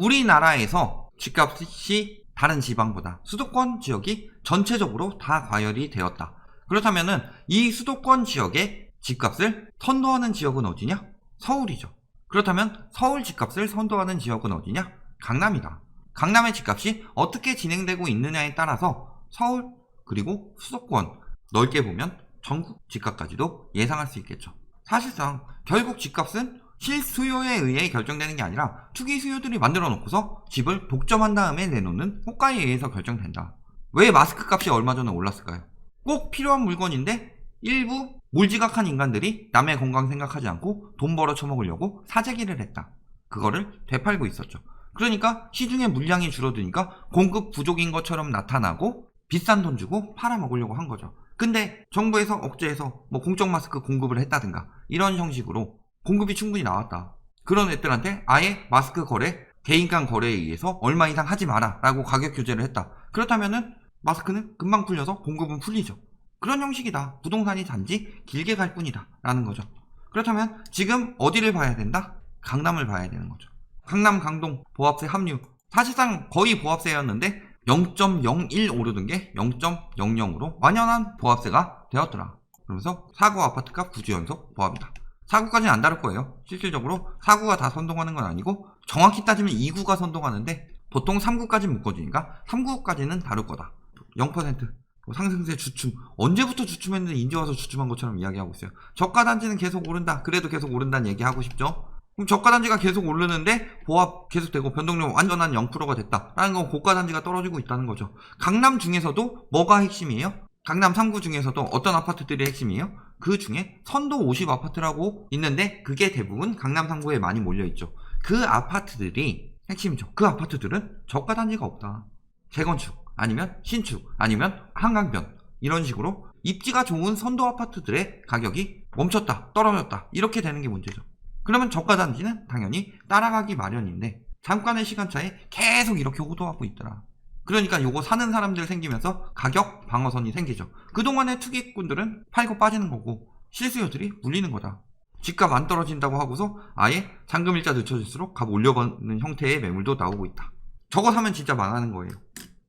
우리나라에서 집값이 다른 지방보다 수도권 지역이 전체적으로 다 과열이 되었다. 그렇다면은 이 수도권 지역의 집값을 선도하는 지역은 어디냐? 서울이죠. 그렇다면 서울 집값을 선도하는 지역은 어디냐? 강남이다. 강남의 집값이 어떻게 진행되고 있느냐에 따라서 서울 그리고 수도권 넓게 보면 전국 집값까지도 예상할 수 있겠죠. 사실상 결국 집값은 실수요에 의해 결정되는 게 아니라 투기 수요들이 만들어 놓고서 집을 독점한 다음에 내놓는 호가에 의해서 결정된다. 왜 마스크 값이 얼마 전에 올랐을까요? 꼭 필요한 물건인데 일부 몰지각한 인간들이 남의 건강 생각하지 않고 돈 벌어 처먹으려고 사재기를 했다. 그거를 되팔고 있었죠. 그러니까 시중에 물량이 줄어드니까 공급 부족인 것처럼 나타나고 비싼 돈 주고 팔아먹으려고 한 거죠. 근데 정부에서 억제해서 뭐 공적 마스크 공급을 했다든가 이런 형식으로 공급이 충분히 나왔다. 그런 애들한테 아예 마스크 거래, 개인 간 거래에 의해서 얼마 이상 하지 마라 라고 가격 규제를 했다. 그렇다면은 마스크는 금방 풀려서 공급은 풀리죠. 그런 형식이다. 부동산이 단지 길게 갈 뿐이다 라는 거죠. 그렇다면 지금 어디를 봐야 된다? 강남을 봐야 되는 거죠. 강남, 강동 보합세 합류. 사실상 거의 보합세였는데 0.01 오르던 게 0.00으로 완연한 보합세가 되었더라. 그러면서 4구 아파트값 9주 연속 보합이다. 4구까지는 안 다를 거예요. 실질적으로 4구가 다 선동하는 건 아니고 정확히 따지면 2구가 선동하는데 보통 3구까지 묶어주니까 3구까지는 다를 거다. 0% 상승세 주춤. 언제부터 주춤했는데 이제 와서 주춤한 것처럼 이야기하고 있어요. 저가단지는 계속 오른다. 그래도 계속 오른다는 얘기하고 싶죠. 그럼 저가단지가 계속 오르는데 보합 계속되고 변동률 완전한 0%가 됐다 라는 건 고가단지가 떨어지고 있다는 거죠. 강남 중에서도 뭐가 핵심이에요? 강남 3구 중에서도 어떤 아파트들이 핵심이에요? 그 중에 선도 50 아파트라고 있는데 그게 대부분 강남 3구에 많이 몰려있죠. 그 아파트들이 핵심이죠. 그 아파트들은 저가단지가 없다. 재건축 아니면 신축 아니면 한강변 이런 식으로 입지가 좋은 선도 아파트들의 가격이 멈췄다 떨어졌다 이렇게 되는 게 문제죠. 그러면 저가단지는 당연히 따라가기 마련인데 잠깐의 시간차에 계속 이렇게 호도하고 있더라. 그러니까 요거 사는 사람들 생기면서 가격 방어선이 생기죠. 그동안의 투기꾼들은 팔고 빠지는 거고 실수요들이 물리는 거다. 집값 안 떨어진다고 하고서 아예 잔금일자 늦춰질수록 값 올려가는 형태의 매물도 나오고 있다. 저거 사면 진짜 망하는 거예요.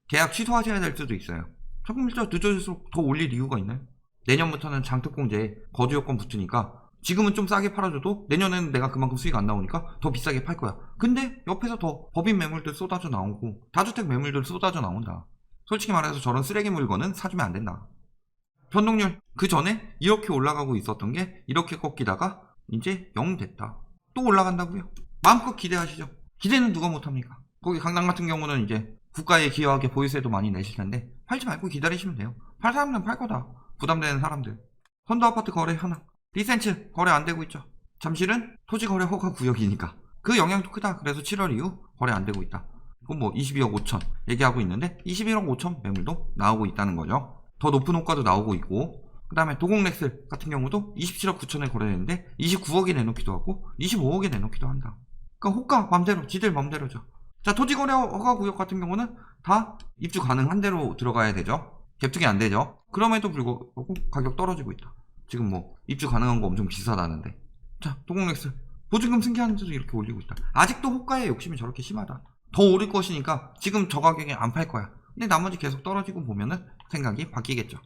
계약 취소하셔야 될 수도 있어요. 잔금일자 늦춰질수록 더 올릴 이유가 있나요? 내년부터는 장특공제에 거주요건 붙으니까 지금은 좀 싸게 팔아줘도 내년에는 내가 그만큼 수익 안 나오니까 더 비싸게 팔 거야. 근데 옆에서 더 법인 매물들 쏟아져 나오고 다주택 매물들 쏟아져 나온다. 솔직히 말해서 저런 쓰레기 물건은 사주면 안 된다. 변동률 그 전에 이렇게 올라가고 있었던 게 이렇게 꺾이다가 이제 0 됐다. 또 올라간다고요? 마음껏 기대하시죠. 기대는 누가 못합니까? 거기 강남 같은 경우는 이제 국가에 기여하게 보유세도 많이 내실 텐데 팔지 말고 기다리시면 돼요. 팔 사람들은 팔 거다. 부담되는 사람들. 선도 아파트 거래 현황. 리센츠 거래 안 되고 있죠. 잠실은 토지 거래 허가 구역이니까 그 영향도 크다. 그래서 7월 이후 거래 안 되고 있다. 이건 뭐 22억 5천 얘기하고 있는데 21억 5천 매물도 나오고 있다는 거죠. 더 높은 호가도 나오고 있고 그 다음에 도곡렉스 같은 경우도 27억 9천에 거래되는데 29억에 내놓기도 하고 25억에 내놓기도 한다. 그러니까 호가 맘대로 지들 맘대로죠. 자, 토지 거래 허가 구역 같은 경우는 다 입주 가능한 대로 들어가야 되죠. 갭투기 안 되죠. 그럼에도 불구하고 가격 떨어지고 있다. 지금 뭐 입주 가능한 거 엄청 비싸다는데. 자, 도곡렉스 보증금 승계하는데도 이렇게 올리고 있다. 아직도 호가의 욕심이 저렇게 심하다. 더 오를 것이니까 지금 저 가격에 안 팔 거야. 근데 나머지 계속 떨어지고 보면은 생각이 바뀌겠죠.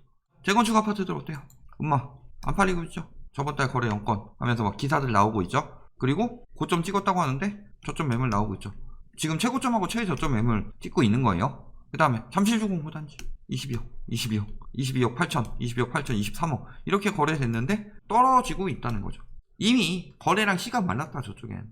재건축 아파트들 어때요? 엄마 안 팔리고 있죠. 저번 달 거래 0건 하면서 막 기사들 나오고 있죠. 그리고 고점 찍었다고 하는데 저점 매물 나오고 있죠. 지금 최고점하고 최저점 매물 찍고 있는 거예요. 그 다음에 잠실주공 호단지 22억 8천 23억 이렇게 거래됐는데 떨어지고 있다는 거죠. 이미 거래량 씨가 말랐다. 저쪽엔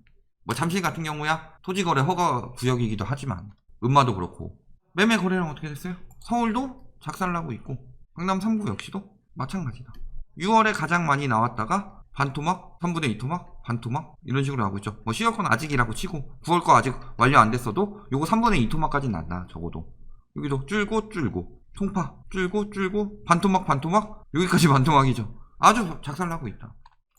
뭐 잠실 같은 경우야 토지거래 허가 구역이기도 하지만 음마도 그렇고 매매 거래량 어떻게 됐어요? 서울도 작살나고 있고 강남 3구 역시도 마찬가지다. 6월에 가장 많이 나왔다가 반토막, 3분의 2 토막, 반토막 이런 식으로 나오고 있죠. 뭐 시어건 아직이라고 치고 9월 거 아직 완료 안 됐어도 요거 3분의 2 토막까지 난다. 적어도 여기도 줄고 통파 줄고 반토막 여기까지 반토막이죠. 아주 작살나고 있다.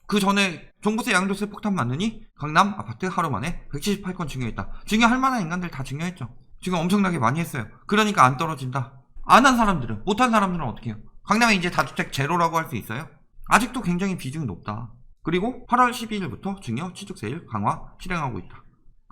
그 전에 종부세 양도세 폭탄 맞느니 강남 아파트 하루 만에 178건 증여했다. 증여할 만한 인간들 다 증여했죠. 지금 엄청나게 많이 했어요. 그러니까 안 떨어진다. 안 한 사람들은, 못한 사람들은 어떻게 해요? 강남에 이제 다주택 제로라고 할 수 있어요? 아직도 굉장히 비중이 높다. 그리고 8월 12일부터 증여 취득세율 강화 실행하고 있다.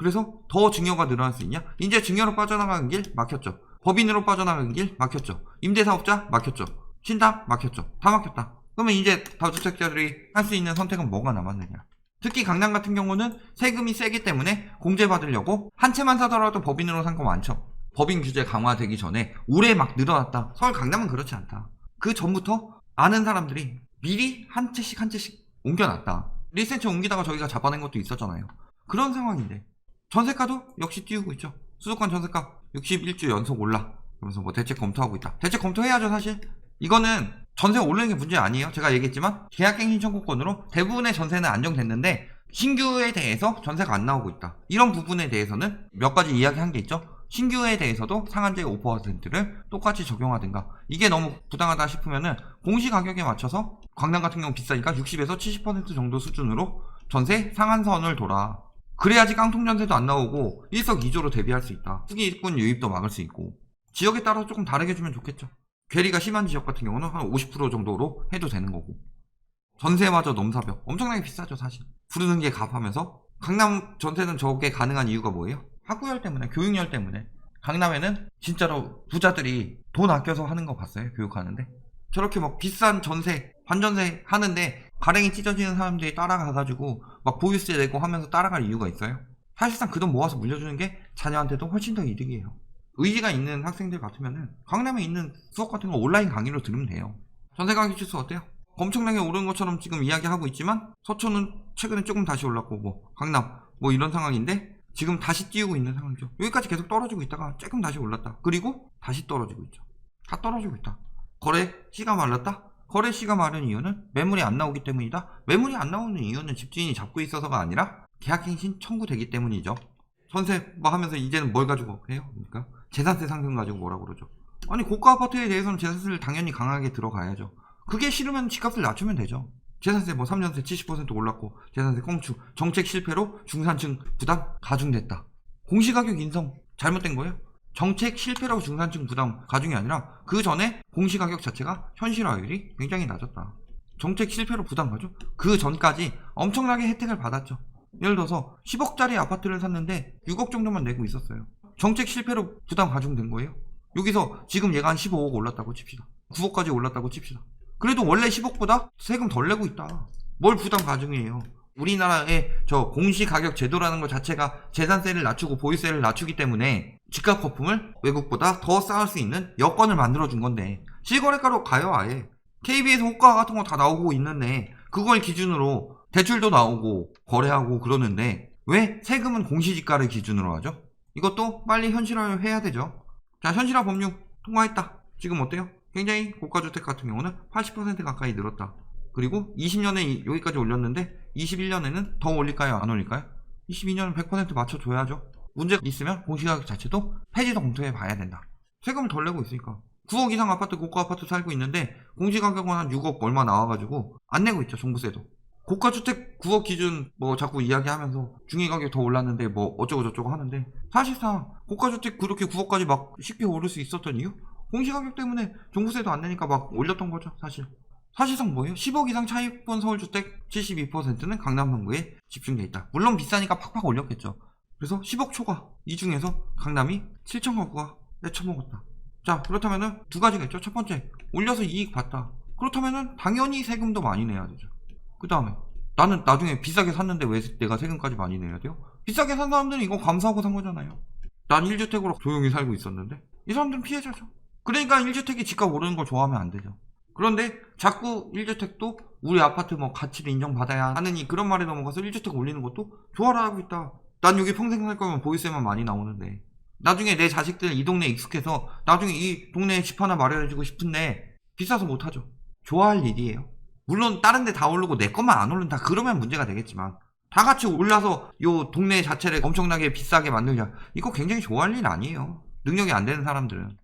그래서 더 증여가 늘어날 수 있냐? 이제 증여로 빠져나가는 길 막혔죠. 법인으로 빠져나가는 길 막혔죠. 임대사업자 막혔죠. 신탁 막혔죠. 다 막혔다. 그러면 이제 다주택자들이 할 수 있는 선택은 뭐가 남았느냐? 특히 강남 같은 경우는 세금이 세기 때문에 공제받으려고 한 채만 사더라도 법인으로 산 거 많죠. 법인 규제 강화되기 전에 올해 막 늘어났다. 서울 강남은 그렇지 않다. 그 전부터 아는 사람들이 미리 한 채씩 옮겨놨다. 리센치 옮기다가 저희가 잡아낸 것도 있었잖아요. 그런 상황인데 전세가도 역시 띄우고 있죠. 수도권 전세가 61주 연속 올라. 그러면서 뭐 대책 검토하고 있다. 대책 검토해야죠 사실. 이거는 전세 오르는 게 문제 아니에요. 제가 얘기했지만 계약갱신 청구권으로 대부분의 전세는 안정됐는데 신규에 대해서 전세가 안 나오고 있다. 이런 부분에 대해서는 몇 가지 이야기한 게 있죠. 신규에 대해서도 상한제 5%를 똑같이 적용하든가. 이게 너무 부당하다 싶으면은 공시가격에 맞춰서 강남 같은 경우 비싸니까 60에서 70% 정도 수준으로 전세 상한선을 돌아. 그래야지 깡통 전세도 안 나오고 일석이조로 대비할 수 있다. 투기꾼 유입도 막을 수 있고. 지역에 따라서 조금 다르게 주면 좋겠죠. 괴리가 심한 지역 같은 경우는 한 50% 정도로 해도 되는 거고. 전세마저 넘사벽. 엄청나게 비싸죠 사실. 부르는 게 값하면서. 강남 전세는 저게 가능한 이유가 뭐예요? 학구열 때문에, 교육열 때문에. 강남에는 진짜로 부자들이 돈 아껴서 하는 거 봤어요? 교육하는데. 저렇게 막 비싼 전세, 반전세 하는데 가랭이 찢어지는 사람들이 따라가가지고 막 보유세 내고 하면서 따라갈 이유가 있어요? 사실상 그 돈 모아서 물려주는 게 자녀한테도 훨씬 더 이득이에요. 의지가 있는 학생들 같으면은 강남에 있는 수업 같은 거 온라인 강의로 들으면 돼요. 전세 가격 지수 어때요? 엄청나게 오른 것처럼 지금 이야기하고 있지만 서초는 최근에 조금 다시 올랐고 뭐 강남 뭐 이런 상황인데 지금 다시 띄우고 있는 상황이죠. 여기까지 계속 떨어지고 있다가 조금 다시 올랐다. 그리고 다시 떨어지고 있죠. 다 떨어지고 있다. 거래 시가 말랐다? 거래 시가 마른 이유는 매물이 안 나오기 때문이다. 매물이 안 나오는 이유는 집주인이 잡고 있어서가 아니라 계약갱신 청구되기 때문이죠. 전세 뭐 하면서 이제는 뭘 가지고 해요? 그러니까 재산세 상승 가지고 뭐라고 그러죠. 아니 고가 아파트에 대해서는 재산세를 당연히 강하게 들어가야죠. 그게 싫으면 집값을 낮추면 되죠. 재산세 뭐 3년세 70% 올랐고 재산세 꽁추 정책 실패로 중산층 부담 가중됐다. 공시가격 인상 잘못된 거예요? 정책 실패로 중산층 부담 가중이 아니라 그 전에 공시가격 자체가 현실화율이 굉장히 낮았다. 정책 실패로 부담 가중? 그 전까지 엄청나게 혜택을 받았죠. 예를 들어서 10억짜리 아파트를 샀는데 6억 정도만 내고 있었어요. 정책 실패로 부담 가중된 거예요. 여기서 지금 얘가 한 15억 올랐다고 칩시다. 9억까지 올랐다고 칩시다. 그래도 원래 10억보다 세금 덜 내고 있다. 뭘 부담 가중이에요. 우리나라의 저 공시가격 제도라는 것 자체가 재산세를 낮추고 보유세를 낮추기 때문에 집값 거품을 외국보다 더 쌓을 수 있는 여건을 만들어준 건데 실거래가로 가요 아예. KB에서 호가 같은 거 다 나오고 있는데 그걸 기준으로 대출도 나오고 거래하고 그러는데 왜 세금은 공시지가를 기준으로 하죠? 이것도 빨리 현실화해야 되죠. 자, 현실화 법률 통과했다. 지금 어때요? 굉장히 고가주택 같은 경우는 80% 가까이 늘었다. 그리고 20년에 여기까지 올렸는데 21년에는 더 올릴까요? 안 올릴까요? 22년은 100% 맞춰줘야죠. 문제가 있으면 공시가격 자체도 폐지도 검토해 봐야 된다. 세금을 덜 내고 있으니까. 9억 이상 아파트 고가 아파트 살고 있는데 공시가격은 한 6억 얼마 나와가지고 안 내고 있죠. 종부세도. 고가주택 9억 기준 뭐 자꾸 이야기하면서 중위가격 더 올랐는데 뭐 어쩌고 저쩌고 하는데 사실상 고가주택 그렇게 9억까지 막 쉽게 오를 수 있었던 이유? 공시가격 때문에 종부세도 안 내니까 막 올렸던 거죠 사실. 사실상 뭐예요? 10억 이상 차입본 서울주택 72%는 강남 동구에 집중돼 있다. 물론 비싸니까 팍팍 올렸겠죠. 그래서 10억 초과 이 중에서 강남이 7천 가구가 내쳐먹었다. 자, 그렇다면은 두 가지가 있죠. 첫 번째, 올려서 이익 봤다. 그렇다면은 당연히 세금도 많이 내야 되죠. 그 다음에 나는 나중에 비싸게 샀는데 왜 내가 세금까지 많이 내야 돼요? 비싸게 산 사람들은 이거 감사하고 산 거잖아요. 난 1주택으로 조용히 살고 있었는데 이 사람들은 피해자죠. 그러니까 1주택이 집값 오르는 걸 좋아하면 안 되죠. 그런데 자꾸 1주택도 우리 아파트 뭐 가치를 인정받아야 하느니 그런 말에 넘어가서 1주택 올리는 것도 좋아라 하고 있다. 난 여기 평생 살 거면 보유세만 많이 나오는데 나중에 내 자식들 이 동네에 익숙해서 나중에 이 동네에 집 하나 마련해주고 싶은데 비싸서 못하죠. 좋아할 일이에요. 물론 다른 데 다 오르고 내 것만 안 오른다 그러면 문제가 되겠지만 다 같이 올라서 요 동네 자체를 엄청나게 비싸게 만들자 이거 굉장히 좋아할 일 아니에요. 능력이 안 되는 사람들은.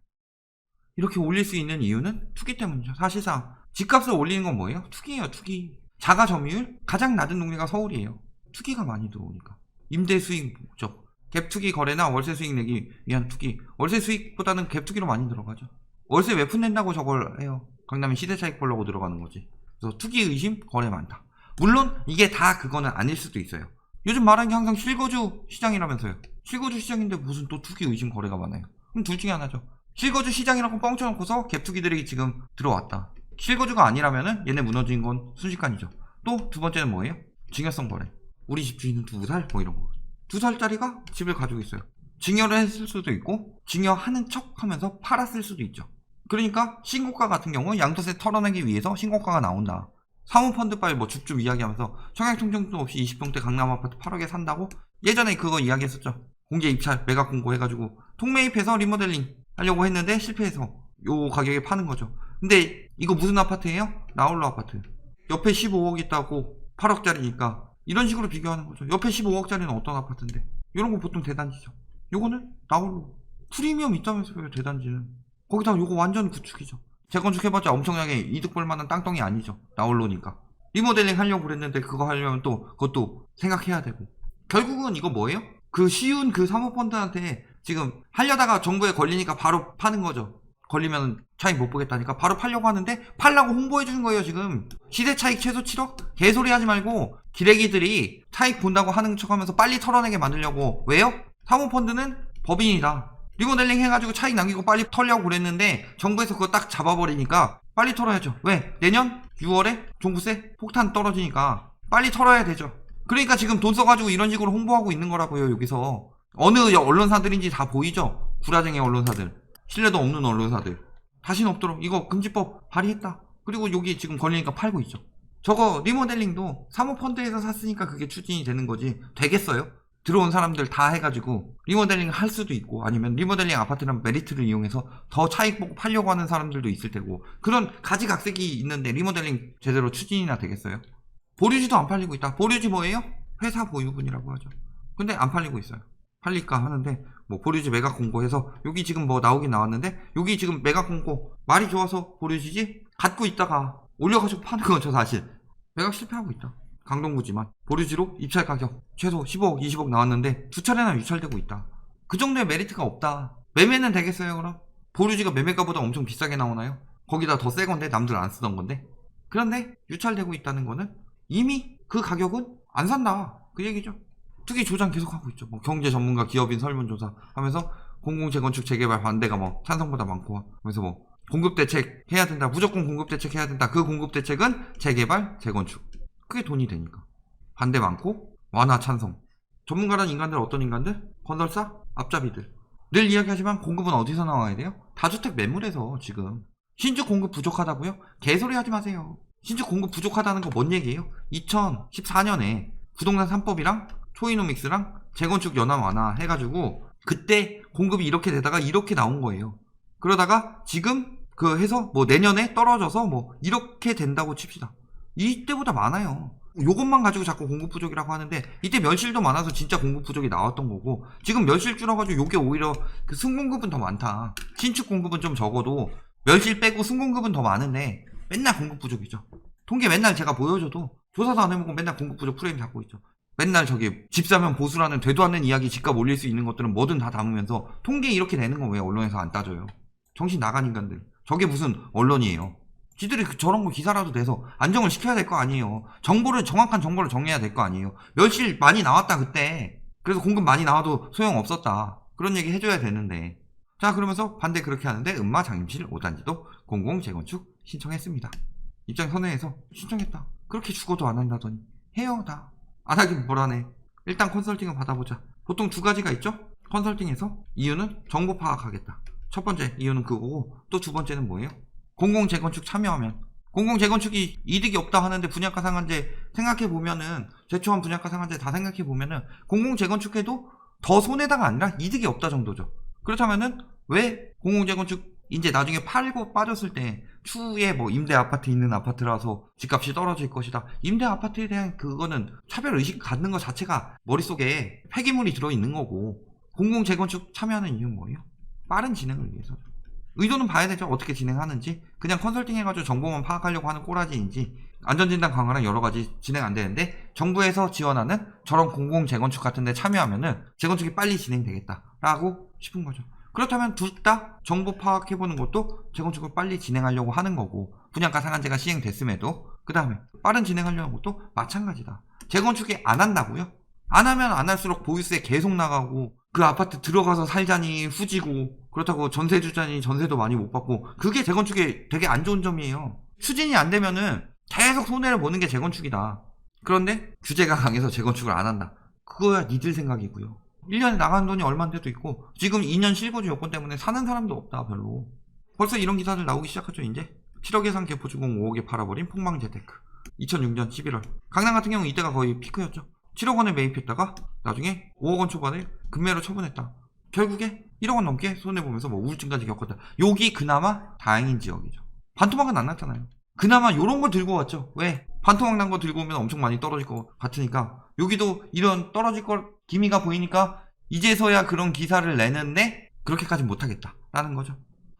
이렇게 올릴 수 있는 이유는 투기 때문이죠. 사실상 집값을 올리는 건 뭐예요? 투기예요. 투기. 자가 점유율 가장 낮은 동네가 서울이에요. 투기가 많이 들어오니까. 임대 수익 목적 갭투기 거래나 월세 수익 내기 위한 투기. 월세 수익보다는 갭투기로 많이 들어가죠. 월세 왜 푼낸다고 저걸 해요? 강남에 시대차익 보려고 들어가는 거지. 그래서 투기 의심 거래 많다. 물론 이게 다 그거는 아닐 수도 있어요. 요즘 말하는 게 항상 실거주 시장이라면서요. 실거주 시장인데 무슨 또 투기 의심 거래가 많아요. 그럼 둘 중에 하나죠. 실거주 시장이라고 뻥쳐놓고서 갭투기들이 지금 들어왔다. 실거주가 아니라면은 얘네 무너진 건 순식간이죠. 또 두 번째는 뭐예요? 증여성 거래. 우리 집주인은 2살? 뭐 이런 거. 2살짜리가 집을 가지고 있어요. 증여를 했을 수도 있고 증여하는 척 하면서 팔았을 수도 있죠. 그러니까 신고가 같은 경우 양도세 털어내기 위해서 신고가가 나온다. 사모펀드 빨 뭐 줍줍 이야기하면서 청약청정도 없이 20평대 강남 아파트 8억에 산다고? 예전에 그거 이야기했었죠. 공개 입찰 매각 공고 해가지고 통매입해서 리모델링 하려고 했는데 실패해서 요 가격에 파는 거죠. 근데 이거 무슨 아파트예요? 나홀로 아파트. 옆에 15억 있다고 8억짜리니까 이런 식으로 비교하는 거죠. 옆에 15억짜리는 어떤 아파트인데 이런 거 보통 대단지죠. 요거는 나홀로 프리미엄 있다면서요. 대단지는 거기다가 요거 완전 구축이죠. 재건축해봤자 엄청나게 이득 볼 만한 땅덩이 아니죠. 나홀로니까 리모델링 하려고 그랬는데 그거 하려면 또 그것도 생각해야 되고 결국은 이거 뭐예요? 그 쉬운 그 사모펀드한테 지금 하려다가 정부에 걸리니까 바로 파는 거죠. 걸리면 차익 못 보겠다니까 바로 팔려고 하는데 팔라고 홍보해주는 거예요. 지금 시세 차익 최소 7억? 개소리 하지 말고 기레기들이 차익 본다고 하는 척하면서 빨리 털어내게 만들려고. 왜요? 사모펀드는 법인이다. 리모델링 해가지고 차익 남기고 빨리 털려고 그랬는데 정부에서 그거 딱 잡아버리니까 빨리 털어야죠. 왜? 내년 6월에 종부세 폭탄 떨어지니까 빨리 털어야 되죠. 그러니까 지금 돈 써가지고 이런 식으로 홍보하고 있는 거라고요. 여기서 어느 언론사들인지 다 보이죠. 구라쟁이 언론사들, 신뢰도 없는 언론사들. 다시는 없도록 이거 금지법 발의했다. 그리고 여기 지금 걸리니까 팔고 있죠. 저거 리모델링도 사모펀드에서 샀으니까 그게 추진이 되는 거지. 되겠어요? 들어온 사람들 다 해가지고 리모델링 할 수도 있고 아니면 리모델링 아파트라는 메리트를 이용해서 더 차익 보고 팔려고 하는 사람들도 있을 테고 그런 가지각색이 있는데 리모델링 제대로 추진이나 되겠어요? 보류지도 안 팔리고 있다. 보류지 뭐예요? 회사 보유분이라고 하죠. 근데 안 팔리고 있어요. 팔릴까 하는데 뭐 보류지 매각 공고해서 여기 지금 뭐 나오긴 나왔는데 여기 지금 매각 공고 말이 좋아서 보류지지 갖고 있다가 올려가지고 파는 거죠. 사실 매각 실패하고 있다. 강동구지만 보류지로 입찰 가격 최소 15억 20억 나왔는데 두 차례나 유찰되고 있다. 그 정도의 메리트가 없다. 매매는 되겠어요? 그럼 보류지가 매매가보다 엄청 비싸게 나오나요? 거기다 더 새 건데 남들 안 쓰던 건데. 그런데 유찰되고 있다는 거는 이미 그 가격은 안 산다 그 얘기죠. 투기 조장 계속하고 있죠. 뭐 경제 전문가 기업인 설문조사 하면서 공공재건축 재개발 반대가 뭐 찬성보다 많고 하면서 뭐 공급대책 해야 된다. 무조건 공급대책 해야 된다. 그 공급대책은 재개발 재건축. 그게 돈이 되니까. 반대 많고 완화 찬성. 전문가란 인간들 어떤 인간들? 건설사? 앞잡이들. 늘 이야기하지만 공급은 어디서 나와야 돼요? 다주택 매물에서. 지금 신축 공급 부족하다고요? 개소리 하지 마세요. 신축 공급 부족하다는 거 뭔 얘기예요? 2014년에 부동산 3법이랑 초이노믹스랑 재건축 연합 완화 해가지고 그때 공급이 이렇게 되다가 이렇게 나온 거예요. 그러다가 지금 그 해서 뭐 내년에 떨어져서 뭐 이렇게 된다고 칩시다. 이때보다 많아요. 요것만 가지고 자꾸 공급 부족이라고 하는데 이때 멸실도 많아서 진짜 공급 부족이 나왔던 거고 지금 멸실 줄어가지고 요게 오히려 그 순공급은 더 많다. 신축 공급은 좀 적어도 멸실 빼고 순공급은 더 많은데 맨날 공급 부족이죠. 통계 맨날 제가 보여줘도 조사도 안 해보고 맨날 공급 부족 프레임 잡고 있죠. 맨날 저기 집 사면 보수라는 되도 않는 이야기 집값 올릴 수 있는 것들은 뭐든 다 담으면서 통계 이렇게 내는 건 왜 언론에서 안 따져요? 정신 나간 인간들. 저게 무슨 언론이에요? 지들이 저런 거 기사라도 내서 안정을 시켜야 될 거 아니에요. 정확한 정보를 정리해야 될 거 아니에요. 멸실 많이 나왔다 그때. 그래서 공급 많이 나와도 소용없었다. 그런 얘기 해줘야 되는데. 자, 그러면서 반대 그렇게 하는데 음마 장림실 5단지도 공공재건축 신청했습니다. 입장 선회해서 신청했다. 그렇게 죽어도 안 한다더니 해요 다. 안 하긴 뭘 하네. 일단 컨설팅을 받아보자. 보통 두 가지가 있죠. 컨설팅에서 이유는 정보 파악하겠다. 첫 번째 이유는 그거고 또 두 번째는 뭐예요? 공공재건축 참여하면 공공재건축이 이득이 없다 하는데 분양가 상한제 생각해보면은 제초한 분양가 상한제 다 생각해보면은 공공재건축해도 더 손해다가 아니라 이득이 없다 정도죠. 그렇다면은 왜 공공재건축 이제 나중에 팔고 빠졌을 때 추후에 뭐 임대 아파트 있는 아파트라서 집값이 떨어질 것이다. 임대 아파트에 대한 그거는 차별 의식 갖는 것 자체가 머릿속에 폐기물이 들어있는 거고 공공재건축 참여하는 이유는 뭐예요? 빠른 진행을 위해서죠. 의도는 봐야 되죠. 어떻게 진행하는지. 그냥 컨설팅 해가지고 정보만 파악하려고 하는 꼬라지인지 안전진단 강화랑 여러가지 진행 안 되는데 정부에서 지원하는 저런 공공재건축 같은데 참여하면은 재건축이 빨리 진행되겠다 라고 싶은 거죠. 그렇다면 둘 다 정보 파악해보는 것도 재건축을 빨리 진행하려고 하는 거고 분양가 상한제가 시행됐음에도 그 다음에 빠른 진행하려는 것도 마찬가지다. 재건축이 안 한다고요? 안 하면 안 할수록 보유세 계속 나가고 그 아파트 들어가서 살자니 후지고 그렇다고 전세 주자니 전세도 많이 못 받고 그게 재건축의 되게 안 좋은 점이에요. 추진이 안 되면은 계속 손해를 보는 게 재건축이다. 그런데 규제가 강해서 재건축을 안 한다. 그거야 니들 생각이고요. 1년에 나가는 돈이 얼마인데도 있고 지금 2년 실거주 요건 때문에 사는 사람도 없다 별로. 벌써 이런 기사들 나오기 시작하죠 이제. 7억 예상 개포주공 5억에 팔아버린 폭망재테크. 2006년 11월 강남 같은 경우 이때가 거의 피크였죠. 7억 원에 매입했다가 나중에 5억 원 초반에 금매로 처분했다. 결국에 1억 원 넘게 손해보면서 뭐 우울증까지 겪었다. 여기 그나마 다행인 지역이죠. 반토막은 안 났잖아요. 그나마 요런 거 들고 왔죠. 왜? 반토막 난 거 들고 오면 엄청 많이 떨어질 것 같으니까 여기도 이런 떨어질 걸 기미가 보이니까 이제서야 그런 기사를 내는데 그렇게까지 못하겠다 라는 거죠.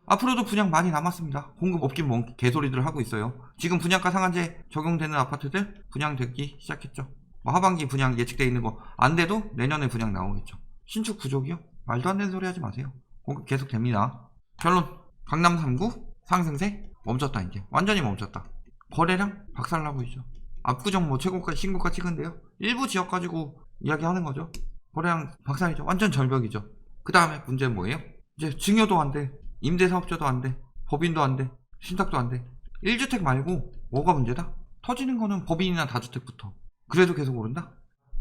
앞으로도 분양 많이 남았습니다. 공급 없긴 뭔 개소리들 하고 있어요. 지금 분양가 상한제 적용되는 아파트들 분양되기 시작했죠. 뭐 하반기 분양 예측되어 있는 거 안 돼도 내년에 분양 나오겠죠. 신축 부족이요? 말도 안 되는 소리 하지 마세요. 공급 계속 됩니다. 결론 강남 3구 상승세 멈췄다. 이제 완전히 멈췄다. 거래량 박살나고 있죠. 압구정 뭐 최고가 신고가 찍은데요. 일부 지역 가지고 이야기하는 거죠. 거래량 박살이죠. 완전 절벽이죠. 그 다음에 문제는 뭐예요? 이제 증여도 안 돼. 임대사업자도 안 돼. 법인도 안 돼. 신탁도 안 돼. 1주택 말고 뭐가 문제다? 터지는 거는 법인이나 다주택부터. 그래도 계속 오른다?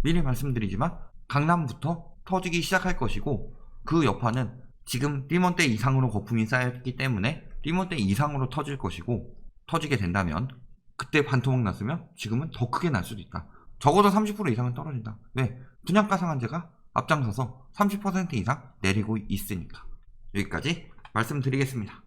미리 말씀드리지만 강남부터 터지기 시작할 것이고 그 여파는 지금 리먼때 이상으로 거품이 쌓였기 때문에 리먼때 이상으로 터질 것이고 터지게 된다면 그때 반토막 났으면 지금은 더 크게 날 수도 있다. 적어도 30% 이상은 떨어진다. 왜? 분양가 상한제가 앞장서서 30% 이상 내리고 있으니까. 여기까지 말씀드리겠습니다.